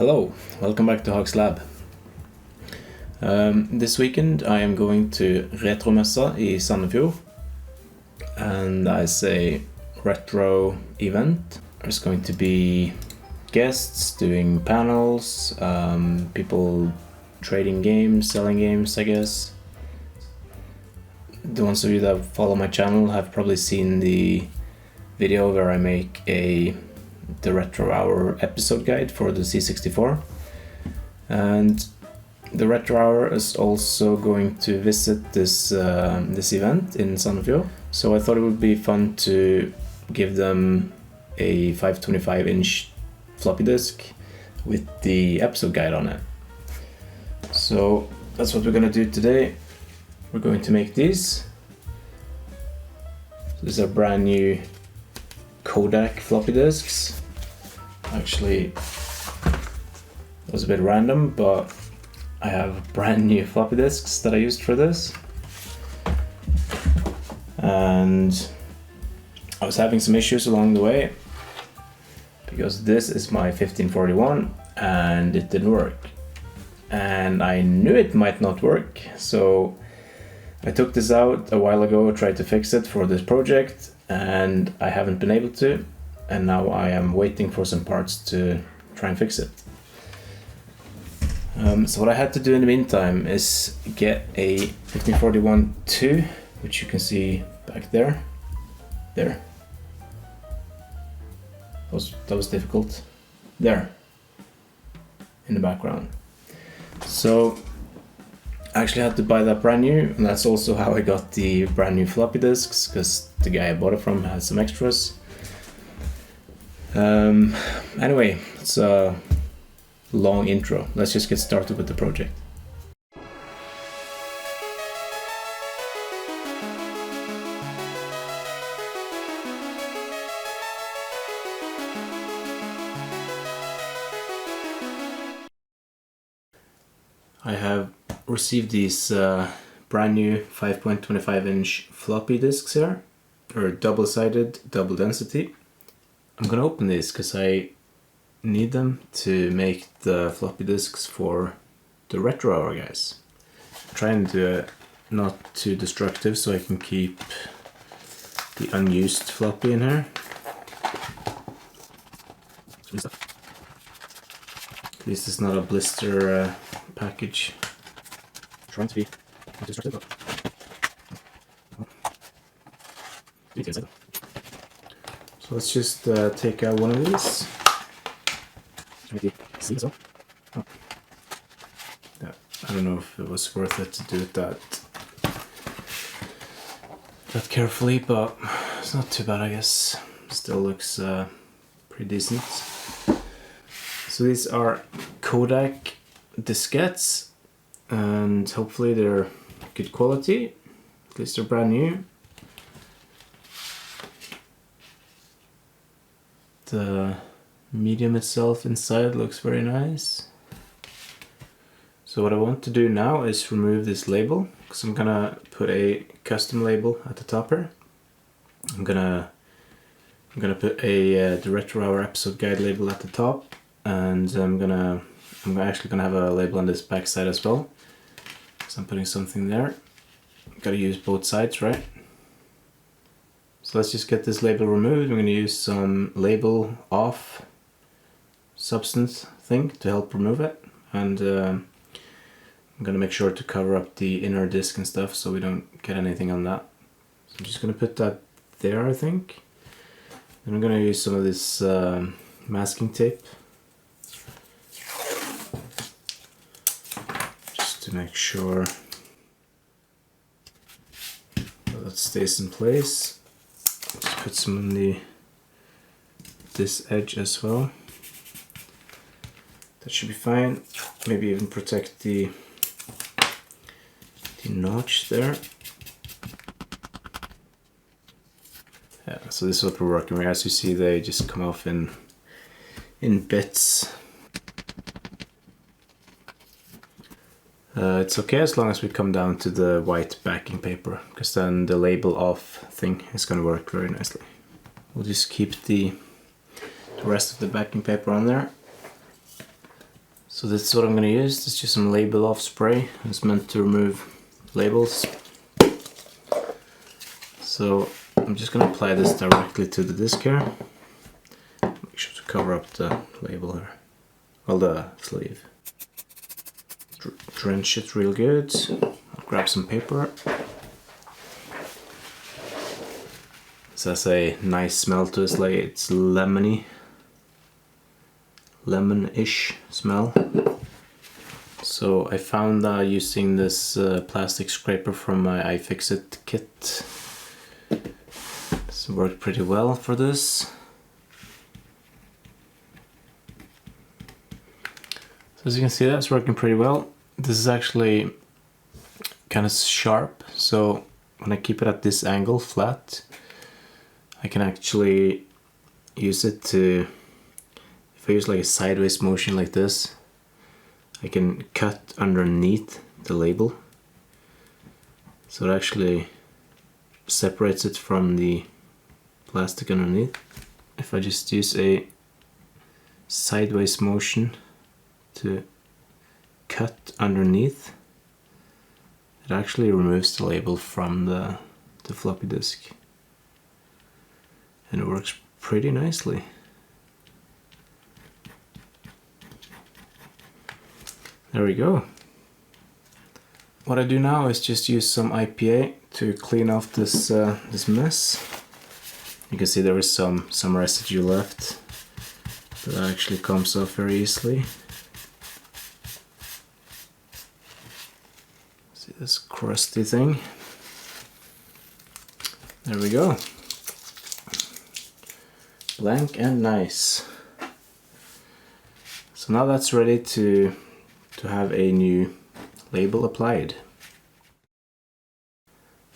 Hello, welcome back to HAG'S Lab. This weekend I am going to Retromessa in Sandefjord, and that's a retro event. There's going to be guests doing panels, people trading games, selling games, I guess. The ones of you that follow my channel have probably seen the video where I make the Retro Hour episode guide for the C64, and the Retro Hour is also going to visit this event in Sandefjord, so I thought it would be fun to give them a 525-inch floppy disk with the episode guide on it. So that's what we're gonna do today. We're going to make these. These are brand new Kodak floppy disks. Actually, it was a bit random, but I have brand new floppy disks that I used for this. And I was having some issues along the way because this is my 1541 and it didn't work. And I knew it might not work, so I took this out a while ago, tried to fix it for this project, and I haven't been able to. And now I am waiting for some parts to try and fix it. So what I had to do in the meantime is get a 1541-2, which you can see back there. There. That was difficult. There. In the background. So I actually had to buy that brand new, and that's also how I got the brand new floppy disks, because the guy I bought it from had some extras. Anyway, it's a long intro. Let's just get started with the project. I have received these brand new 5.25-inch floppy disks here, or double-sided, double density. I'm gonna open these because I need them to make the floppy disks for the Retro Hour guys. I'm trying to do it not too destructive so I can keep the unused floppy in here. At least it's not a blister package. Trying to be destructive, but so let's just take out one of these. Oh. Yeah, I don't know if it was worth it to do it that carefully, but it's not too bad, I guess. Still looks pretty decent. So these are Kodak Diskettes, and hopefully they're good quality. At least they're brand new. The medium itself inside looks very nice. So what I want to do now is remove this label, because I'm gonna put a custom label at the top here. I'm gonna put a the Retro Hour episode guide label at the top, and I'm actually gonna have a label on this back side as well. So I'm putting something there. Gotta use both sides, right? So let's just get this label removed. I'm going to use some label off substance thing to help remove it, and I'm going to make sure to cover up the inner disc and stuff so we don't get anything on that. So I'm just going to put that there, I think. And I'm going to use some of this masking tape just to make sure that stays in place. Just put some on this edge as well. That should be fine. Maybe even protect the notch there. Yeah, so this is what we're working with. As you see, they just come off in bits. It's okay as long as we come down to the white backing paper, because then the label off thing is going to work very nicely. We'll just keep the rest of the backing paper on there. So this is what I'm going to use. It's just some label off spray. It's meant to remove labels. So I'm just going to apply this directly to the disc here. Make sure to cover up the label here. Well, the sleeve. Drench it real good. I'll grab some paper. This has a nice smell to it, like it's lemony. Lemon-ish smell. So I found using this plastic scraper from my iFixit kit. This worked pretty well for this. So as you can see, that's working pretty well. This is actually kind of sharp, so when I keep it at this angle flat, I can actually use it to, if I use like a sideways motion like this, I can cut underneath the label. So it actually separates it from the plastic underneath. If I just use a sideways motion to cut underneath, it actually removes the label from the floppy disk. And it works pretty nicely. There we go. What I do now is just use some IPA to clean off this this mess. You can see there is some residue left, but that actually comes off very easily. See this crusty thing? There we go. Blank and nice. So now that's ready to have a new label applied.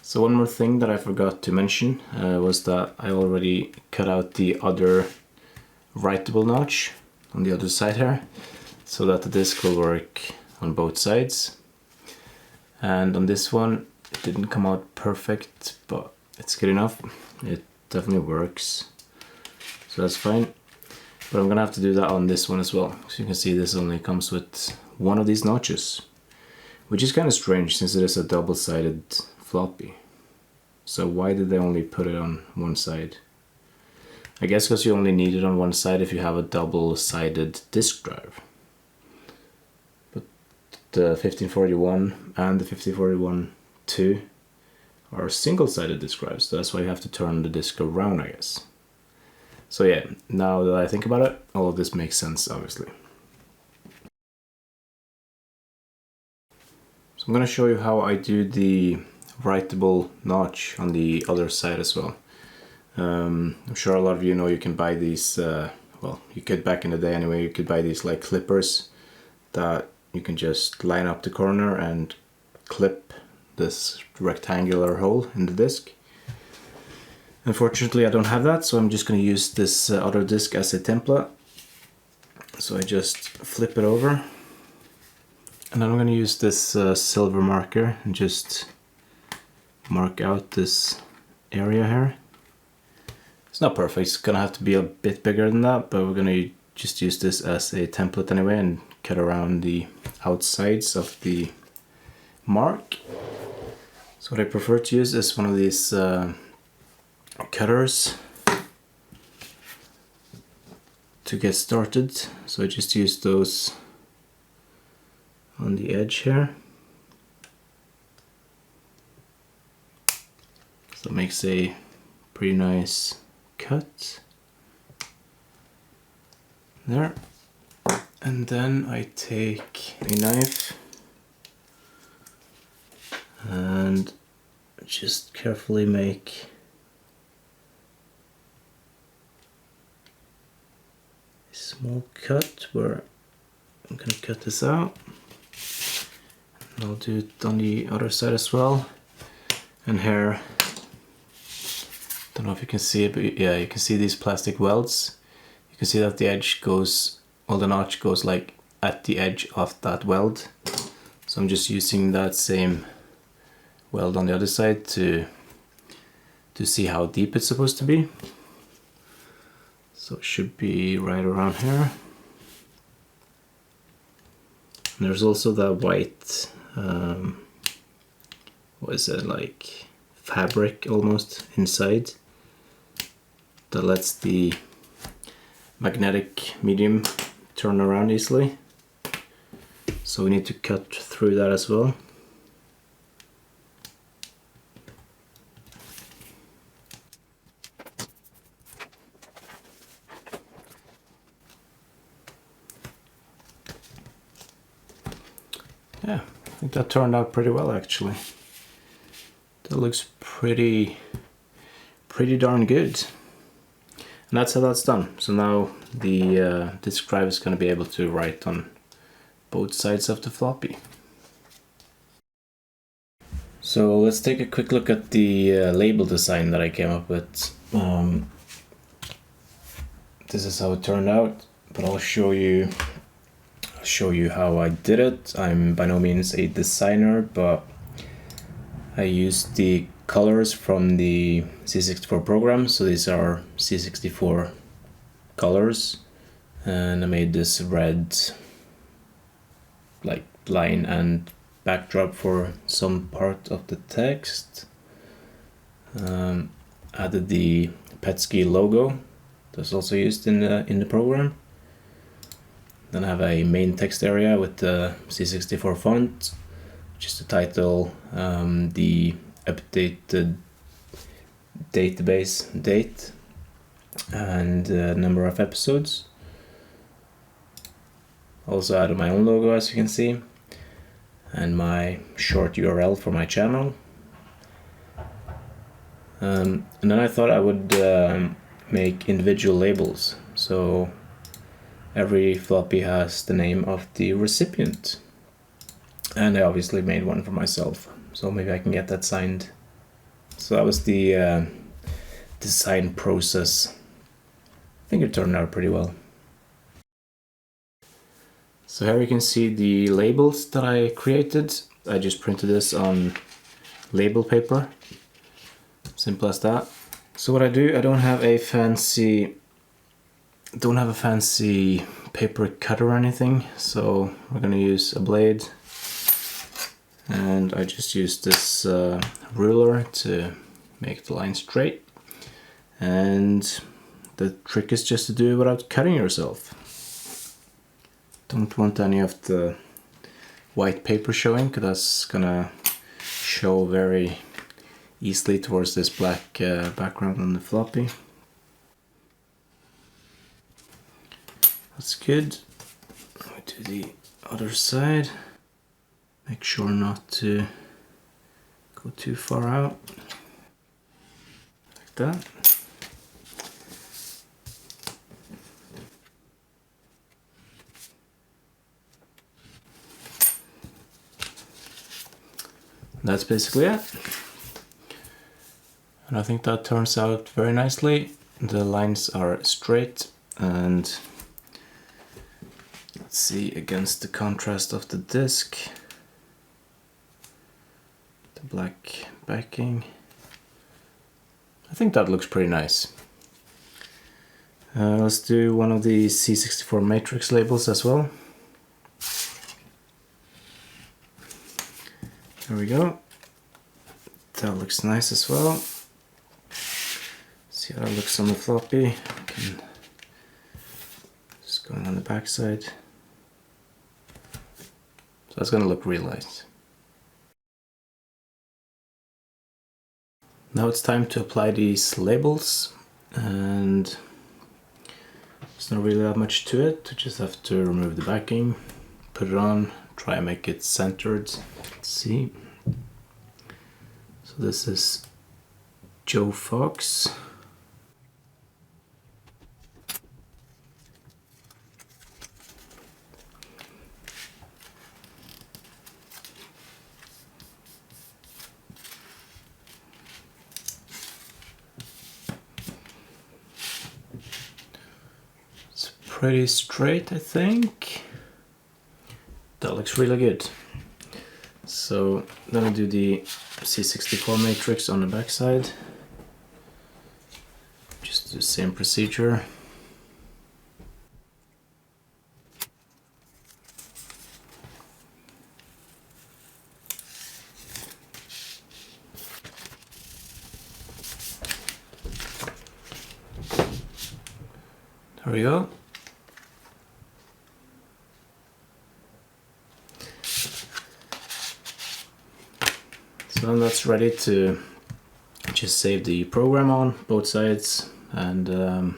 So one more thing that I forgot to mention was that I already cut out the other writable notch on the other side here, so that the disc will work on both sides. And on this one it didn't come out perfect, but it's good enough. It definitely works. So that's fine. But I'm gonna have to do that on this one as well. So you can see this only comes with one of these notches, which is kind of strange since it is a double-sided floppy. So why did they only put it on one side? I guess because you only need it on one side if you have a double-sided disk drive. But the 1541 and the 1541-2 are single-sided disk drives, so that's why you have to turn the disk around, I guess. So yeah, now that I think about it, all of this makes sense, obviously. So I'm going to show you how I do the writable notch on the other side as well. I'm sure a lot of you know you can buy these, well, you could back in the day anyway, you could buy these like clippers that you can just line up the corner and clip this rectangular hole in the disc. Unfortunately I don't have that, so I'm just going to use this other disc as a template. So I just flip it over, and then I'm going to use this silver marker and just mark out this area here. It's not perfect, it's going to have to be a bit bigger than that, but we're going to just use this as a template anyway and cut around the outsides of the mark. So what I prefer to use is one of these cutters to get started. So I just use those on the edge here. So it makes a pretty nice cut there. And then I take a knife and just carefully make a small cut where I'm gonna cut this out. And I'll do it on the other side as well. And here, don't know if you can see it, but yeah, you can see these plastic welds. You can see that the edge goes, well, the notch goes like at the edge of that weld. So I'm just using that same weld on the other side to see how deep it's supposed to be. So it should be right around here. And there's also the white, what is it, like fabric almost inside that lets the magnetic medium turn around easily. So we need to cut through that as well. Yeah, I think that turned out pretty well actually. That looks pretty darn good. And that's how that's done. So now the disk drive is going to be able to write on both sides of the floppy. So let's take a quick look at the label design that I came up with. This is how it turned out, but I'll show you how I did it. I'm by no means a designer, but I used the colors from the C64 program. So these are C64 colors, and I made this red like line and backdrop for some part of the text. Added the Petsky logo that's also used in the program. Then I have a main text area with the C64 font, which is the title, the updated database date, and number of episodes. Also added my own logo, as you can see, and my short URL for my channel. And then I thought I would make individual labels. So every floppy has the name of the recipient. And I obviously made one for myself, so maybe I can get that signed. So that was the design process. I think it turned out pretty well. So here you can see the labels that I created. I just printed this on label paper. Simple as that. So what I do, I don't have a fancy paper cutter or anything, so we're gonna use a blade, and I just use this ruler to make the line straight. And the trick is just to do it without cutting yourself. Don't want any of the white paper showing, because that's gonna show very easily towards this black background on the floppy. That's good. We do the other side. Make sure not to go too far out. Like that. That's basically it. And I think that turns out very nicely. The lines are straight, and let's see, against the contrast of the disc, the black backing, I think that looks pretty nice. Let's do one of the C64 matrix labels as well. There we go. That looks nice as well. See how it looks on the floppy. Just going on the back side. So that's going to look real nice. Now it's time to apply these labels, and there's not really that much to it. You just have to remove the backing, put it on, try and make it centered. Let's see. So this is Joe Fox. It's pretty straight, I think. That looks really good. So then I do the C64 matrix on the back side. Just the same procedure. There we go. So then that's ready to just save the program on both sides, and that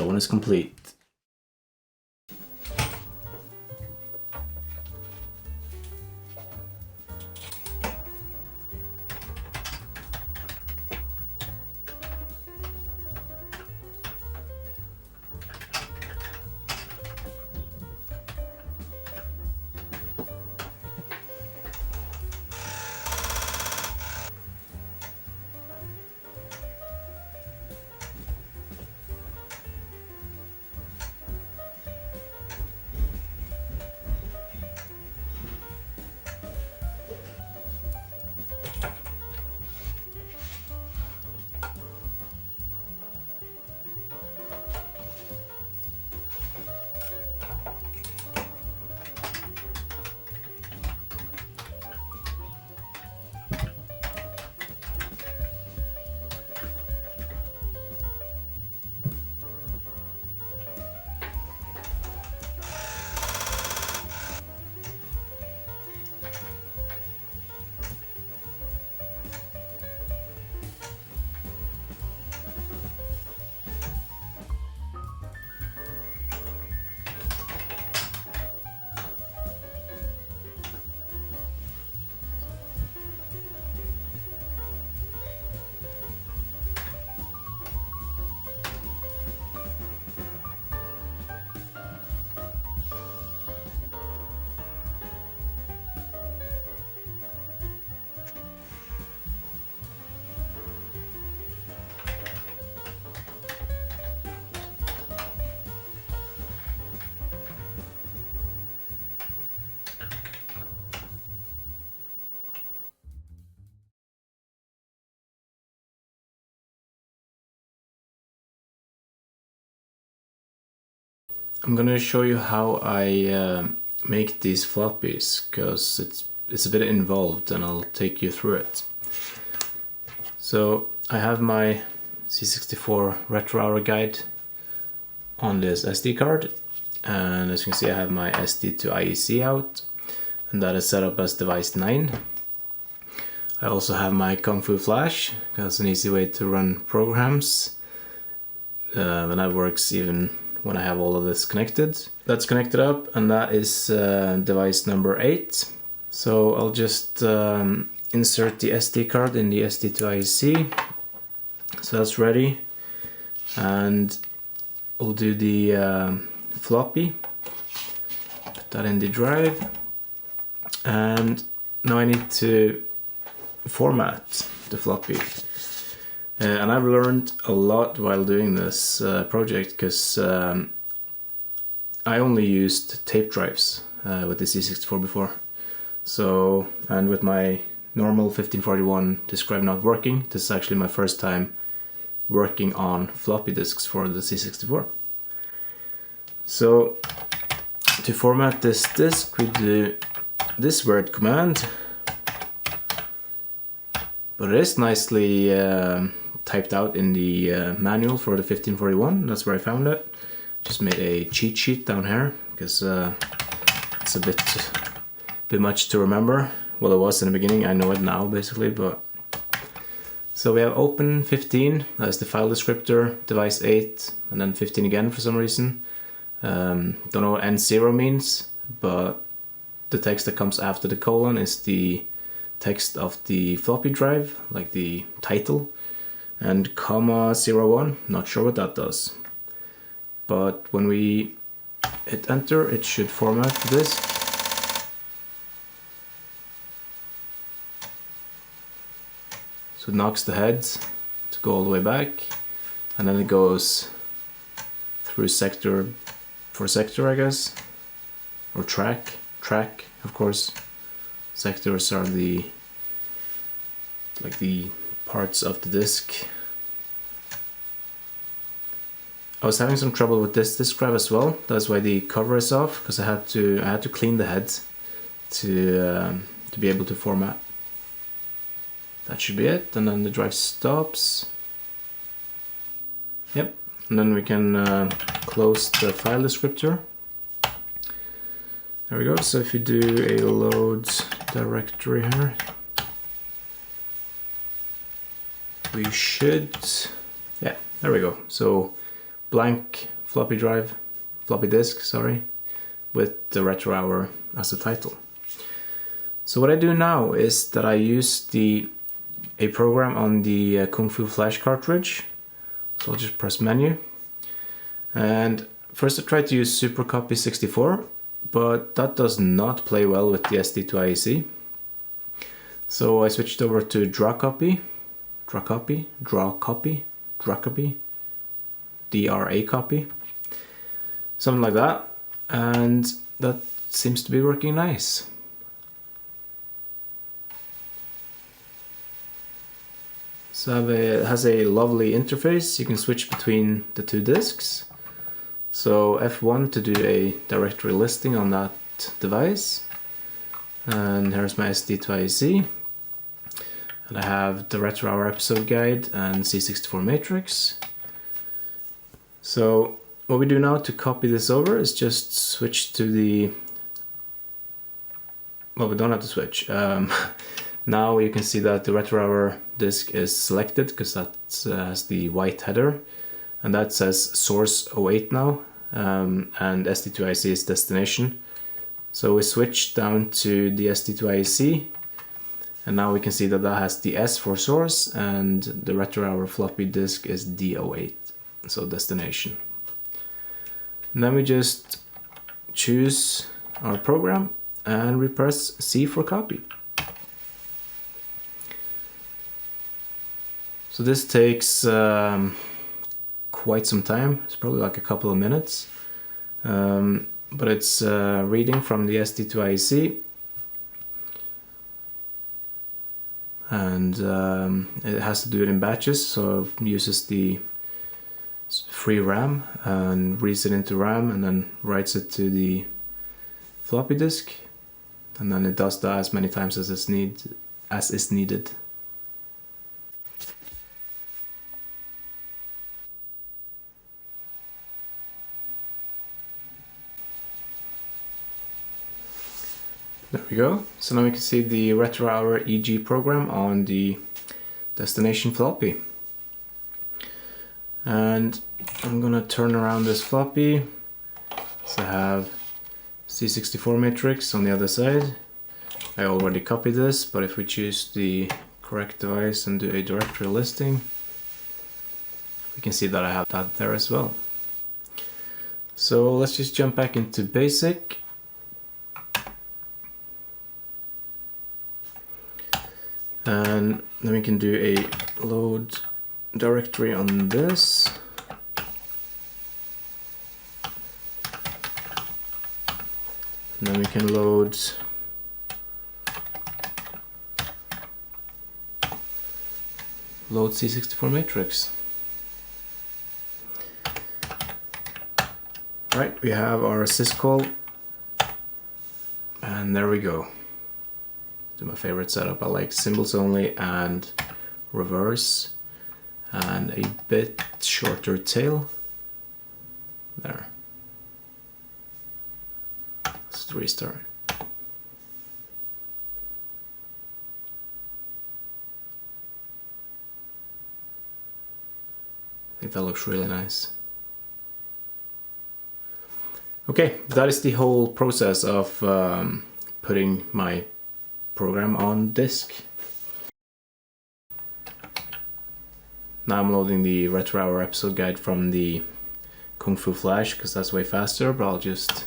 one is complete. I'm gonna show you how I make these floppies, because it's a bit involved, and I'll take you through it. So I have my C64 retro hour guide on this SD card, and as you can see I have my SD to IEC out, and that is set up as device 9. I also have my Kung Fu Flash, that's an easy way to run programs, and that works even when I have all of this connected. That's connected up, and that is device number 8. So I'll just insert the SD card in the SD to IEC. So that's ready, and we'll do the floppy. Put that in the drive, and now I need to format the floppy. And I've learned a lot while doing this project, because I only used tape drives with the C64 before. So, and with my normal 1541 disk drive not working, this is actually my first time working on floppy disks for the C64. So, to format this disk, we do this word command, but it is nicely typed out in the manual for the 1541. That's where I found it. Just made a cheat sheet down here, because it's a bit much to remember. Well, it was in the beginning, I know it now basically, but... So we have open 15, that's the file descriptor, device 8, and then 15 again for some reason. Don't know what N0 means, but the text that comes after the colon is the text of the floppy drive, like the title. And comma 01, not sure what that does. But when we hit enter, it should format this. So it knocks the heads to go all the way back, and then it goes through sector for sector, I guess, or track, of course. Sectors are the parts of the disk. I was having some trouble with this disk drive as well. That's why the cover is off, because I had to clean the heads to be able to format. That should be it, and then the drive stops. Yep, And then we can close the file descriptor. There we go. So if you do a load directory here, we should, yeah, there we go. So blank floppy disk, sorry, with the Retro Hour as a title. So what I do now is that I use a program on the Kung Fu Flash cartridge. So I'll just press menu. And first I tried to use Supercopy 64, but that does not play well with the SD2IEC. So I switched over to dracopy, DRA copy, something like that, and that seems to be working nice. So it has a lovely interface. You can switch between the two disks. So F1 to do a directory listing on that device, and here's my SD2IEC. And I have the Retro Hour episode guide and C64 matrix. So what we do now to copy this over is just switch to the, well, we don't have to switch. Now you can see that the Retro Hour disk is selected because that has the white header, and that says source 08 now, and SD2IEC is destination. So we switch down to the SD2IEC, and now we can see that that has the S for source, and the Retro Hour floppy disk is D08, so destination. And then we just choose our program and we press C for copy. So this takes quite some time. It's probably like a couple of minutes, but it's reading from the SD2IEC, and it has to do it in batches, so it uses the free RAM and reads it into RAM and then writes it to the floppy disk, and then it does that as many times as is needed. There we go. So now we can see the Retro Hour EG program on the destination floppy. And I'm gonna turn around this floppy. So I have C64 matrix on the other side. I already copied this, but if we choose the correct device and do a directory listing, we can see that I have that there as well. So let's just jump back into BASIC. And then we can do a load directory on this. And then we can load C64 matrix. Right, we have our syscall, and there we go. Do my favorite setup. I like symbols only and reverse and a bit shorter tail. There. Let's restart. I think that looks really nice. Okay, that is the whole process of putting my program on disk. Now I'm loading the Retro Hour episode guide from the Kung Fu Flash because that's way faster, but I'll just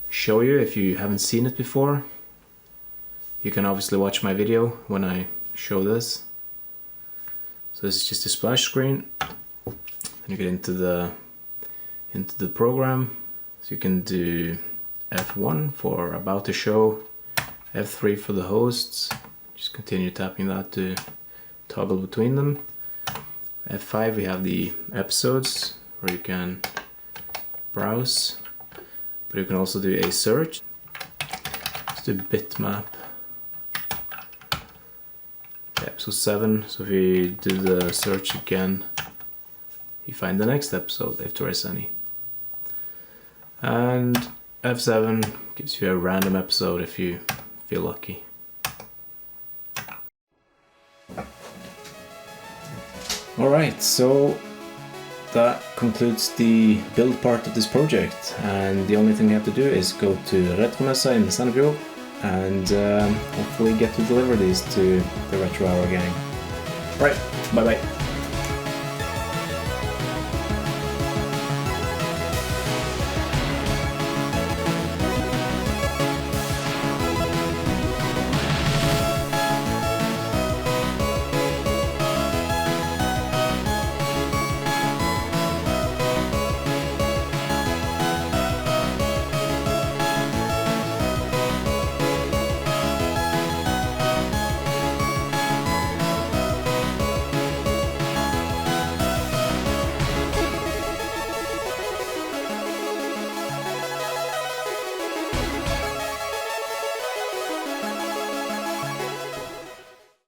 show you if you haven't seen it before. You can obviously watch my video when I show this. So this is just a splash screen. Then you get into the program. So you can do F1 for about to show, F3 for the hosts, just continue tapping that to toggle between them. F5 we have the episodes where you can browse, but you can also do a search. Let's do bitmap. Episode 7, so if we do the search again, you find the next episode, if there is any. And F7 gives you a random episode if you feel lucky. Alright, so that concludes the build part of this project, and the only thing you have to do is go to Retromessa in Sandefjord and hopefully get to deliver these to the Retro Hour gang. Right, bye bye.